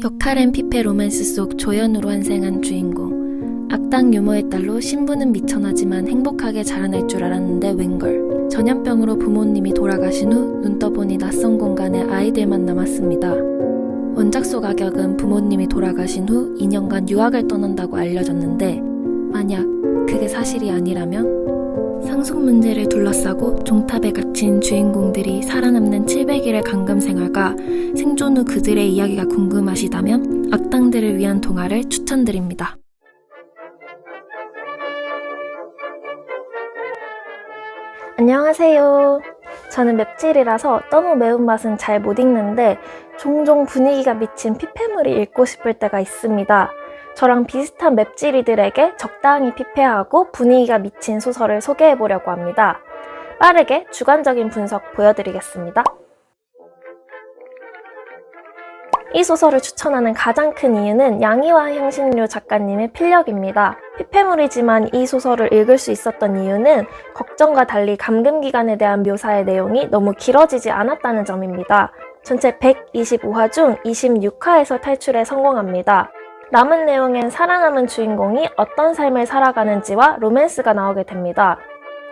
역할앤 피페 로맨스 속 조연으로 환생한 주인공. 악당 유머의 딸로 신부는 미천하지만 행복하게 자라날 줄 알았는데 웬걸. 전염병으로 부모님이 돌아가신 후 눈 떠보니 낯선 공간에 아이들만 남았습니다. 원작 속 악역은 부모님이 돌아가신 후 2년간 유학을 떠난다고 알려졌는데 만약 그게 사실이 아니라면? 상속 문제를 둘러싸고 종탑에 갇힌 주인공들이 살아남는 700일의 감금 생활과 생존 후 그들의 이야기가 궁금하시다면 악당들을 위한 동화를 추천드립니다. 안녕하세요. 저는 맵찔이라서 너무 매운맛은 잘 못 읽는데 종종 분위기가 미친 피폐물이 읽고 싶을 때가 있습니다. 저랑 비슷한 맵찔이들에게 적당히 피폐하고 분위기가 미친 소설을 소개해보려고 합니다. 빠르게 주관적인 분석 보여드리겠습니다. 이 소설을 추천하는 가장 큰 이유는 양이와 향신료 작가님의 필력입니다. 피폐물이지만 이 소설을 읽을 수 있었던 이유는 걱정과 달리 감금기간에 대한 묘사의 내용이 너무 길어지지 않았다는 점입니다. 전체 125화 중 26화에서 탈출에 성공합니다. 남은 내용엔 살아남은 주인공이 어떤 삶을 살아가는지와 로맨스가 나오게 됩니다.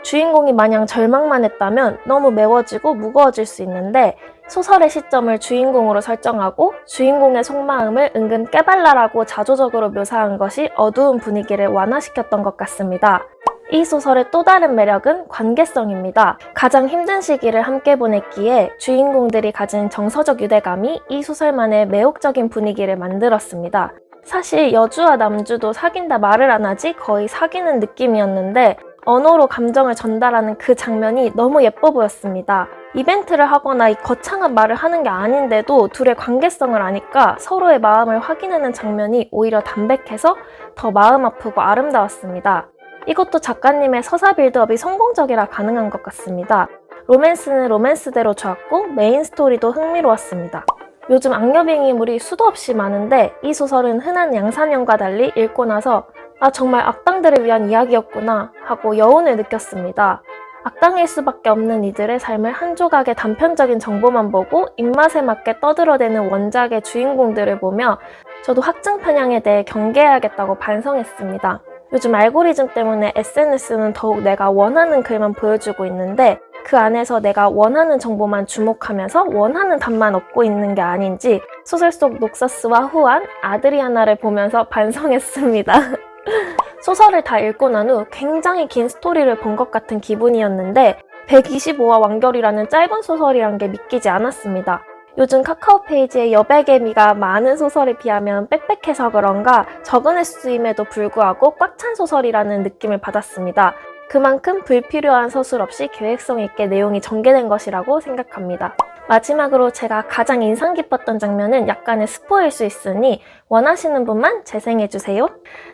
주인공이 마냥 절망만 했다면 너무 매워지고 무거워질 수 있는데 소설의 시점을 주인공으로 설정하고 주인공의 속마음을 은근 깨발랄하고 자조적으로 묘사한 것이 어두운 분위기를 완화시켰던 것 같습니다. 이 소설의 또 다른 매력은 관계성입니다. 가장 힘든 시기를 함께 보냈기에 주인공들이 가진 정서적 유대감이 이 소설만의 매혹적인 분위기를 만들었습니다. 사실 여주와 남주도 사귄다 말을 안 하지 거의 사귀는 느낌이었는데 언어로 감정을 전달하는 그 장면이 너무 예뻐 보였습니다. 이벤트를 하거나 이 거창한 말을 하는 게 아닌데도 둘의 관계성을 아니까 서로의 마음을 확인하는 장면이 오히려 담백해서 더 마음 아프고 아름다웠습니다. 이것도 작가님의 서사 빌드업이 성공적이라 가능한 것 같습니다. 로맨스는 로맨스대로 좋았고 메인 스토리도 흥미로웠습니다. 요즘 악녀빙이물이 수도 없이 많은데 이 소설은 흔한 양산형과 달리 읽고 나서 아 정말 악당들을 위한 이야기였구나 하고 여운을 느꼈습니다. 악당일 수밖에 없는 이들의 삶을 한 조각의 단편적인 정보만 보고 입맛에 맞게 떠들어대는 원작의 주인공들을 보며 저도 확증 편향에 대해 경계해야겠다고 반성했습니다. 요즘 알고리즘 때문에 SNS는 더욱 내가 원하는 글만 보여주고 있는데 그 안에서 내가 원하는 정보만 주목하면서 원하는 답만 얻고 있는 게 아닌지 소설 속 녹서스와 후안, 아드리아나를 보면서 반성했습니다. 소설을 다 읽고 난 후 굉장히 긴 스토리를 본 것 같은 기분이었는데 125화 완결이라는 짧은 소설이란 게 믿기지 않았습니다. 요즘 카카오 페이지에 여백의 미가 많은 소설에 비하면 빽빽해서 그런가 적은 횟수임에도 불구하고 꽉 찬 소설이라는 느낌을 받았습니다. 그만큼 불필요한 서술 없이 계획성 있게 내용이 전개된 것이라고 생각합니다. 마지막으로 제가 가장 인상 깊었던 장면은 약간의 스포일 수 있으니 원하시는 분만 재생해주세요.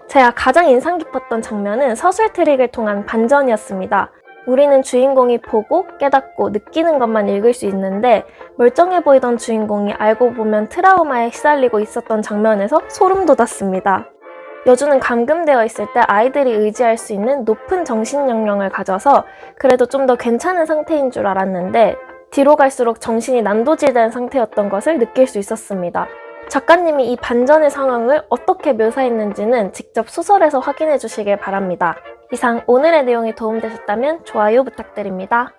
제가 가장 인상 깊었던 장면은 서술 트릭을 통한 반전이었습니다. 우리는 주인공이 보고 깨닫고 느끼는 것만 읽을 수 있는데 멀쩡해 보이던 주인공이 알고 보면 트라우마에 시달리고 있었던 장면에서 소름 돋았습니다. 여주는 감금되어 있을 때 아이들이 의지할 수 있는 높은 정신연령을 가져서 그래도 좀 더 괜찮은 상태인 줄 알았는데 뒤로 갈수록 정신이 난도질된 상태였던 것을 느낄 수 있었습니다. 작가님이 이 반전의 상황을 어떻게 묘사했는지는 직접 소설에서 확인해 주시길 바랍니다. 이상 오늘의 내용이 도움되셨다면 좋아요 부탁드립니다.